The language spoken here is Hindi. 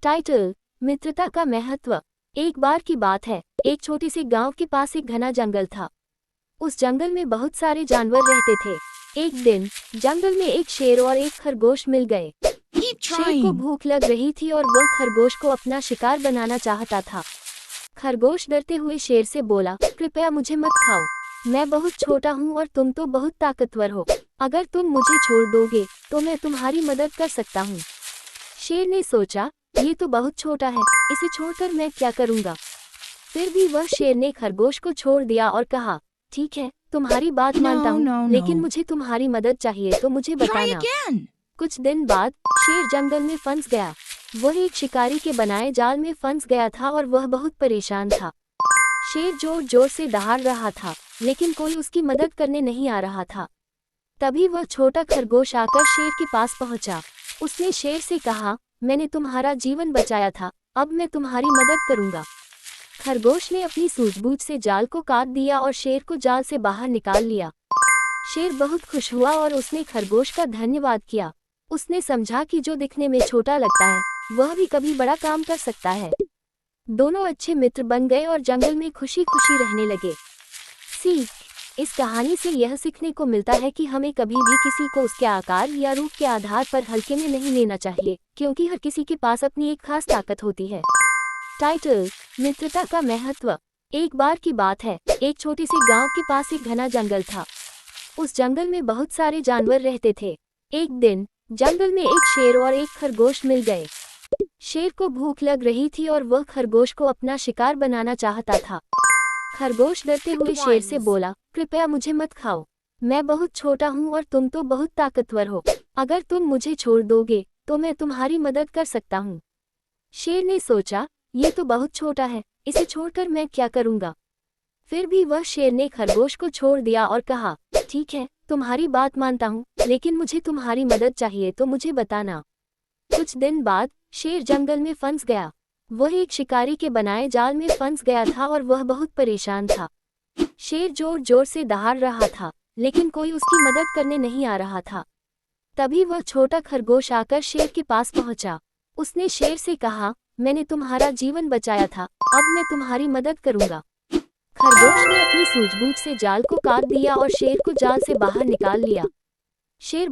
टाइटल: मित्रता का महत्व। एक बार की बात है, एक छोटे से गांव के पास एक घना जंगल था। उस जंगल में बहुत सारे जानवर रहते थे। एक दिन जंगल में एक शेर और एक खरगोश मिल गए। शेर को भूख लग रही थी और वह खरगोश को अपना शिकार बनाना चाहता था। खरगोश डरते हुए शेर से बोला, कृपया मुझे मत खाओ, मैं बहुत छोटा हूँ और तुम तो बहुत ताकतवर हो। अगर तुम मुझे छोड़ दोगे तो मैं तुम्हारी मदद कर सकता हूँ। शेर ने सोचा, ये तो बहुत छोटा है, इसे छोड़कर मैं क्या करूँगा। फिर भी वह शेर ने खरगोश को छोड़ दिया और कहा, ठीक है, तुम्हारी बात मानता हूँ, लेकिन मुझे तुम्हारी मदद चाहिए तो मुझे बताना। कुछ दिन बाद शेर जंगल में फंस गया। वह एक शिकारी के बनाए जाल में फंस गया था और वह बहुत परेशान था। शेर जोर जोर से दहाड़ रहा था, लेकिन कोई उसकी मदद करने नहीं आ रहा था। तभी वह छोटा खरगोश आकर शेर के पास पहुंचा। उसने शेर से कहा, मैंने तुम्हारा जीवन बचाया था, अब मैं तुम्हारी मदद करूंगा। खरगोश ने अपनी सूझबूझ से जाल को काट दिया और शेर को जाल से बाहर निकाल लिया। शेर बहुत खुश हुआ और उसने खरगोश का धन्यवाद किया। उसने समझा कि जो दिखने में छोटा लगता है, वह भी कभी बड़ा काम कर सकता है। दोनों अच्छे मित्र बन गए और जंगल में खुशी खुशी रहने लगे। सीख: इस कहानी से यह सीखने को मिलता है कि हमें कभी भी किसी को उसके आकार या रूप के आधार पर हल्के में नहीं लेना चाहिए, क्योंकि हर किसी के पास अपनी एक खास ताकत होती है। टाइटल: मित्रता का महत्व। एक बार की बात है, एक छोटे से गांव के पास एक घना जंगल था। उस जंगल में बहुत सारे जानवर रहते थे। एक दिन जंगल में एक शेर और एक खरगोश मिल गए। शेर को भूख लग रही थी और वह खरगोश को अपना शिकार बनाना चाहता था। खरगोश डरते हुए शेर से बोला, कृपया मुझे मत खाओ, मैं बहुत छोटा हूँ और तुम तो बहुत ताकतवर हो। अगर तुम मुझे छोड़ दोगे तो मैं तुम्हारी मदद कर सकता हूँ। शेर ने सोचा, ये तो बहुत छोटा है, इसे छोड़कर मैं क्या करूँगा। फिर भी वह शेर ने खरगोश को छोड़ दिया और कहा, ठीक है, तुम्हारी बात मानता हूँ, लेकिन मुझे तुम्हारी मदद चाहिए तो मुझे बताना। कुछ दिन बाद शेर जंगल में फंस गया। वह एक शिकारी के बनाए जाल में फंस गया था और वह बहुत परेशान था। शेर जोर जोर से दहाड़ रहा था, लेकिन कोई उसकी मदद करने नहीं आ रहा था। तभी वह छोटा खरगोश आकर शेर के पास पहुंचा। उसने शेर से कहा, मैंने तुम्हारा जीवन बचाया था, अब मैं तुम्हारी मदद करूंगा। खरगोश ने अपनी सूझबूझ से जाल को काट दिया और शेर को जाल से बाहर निकाल लिया। शेर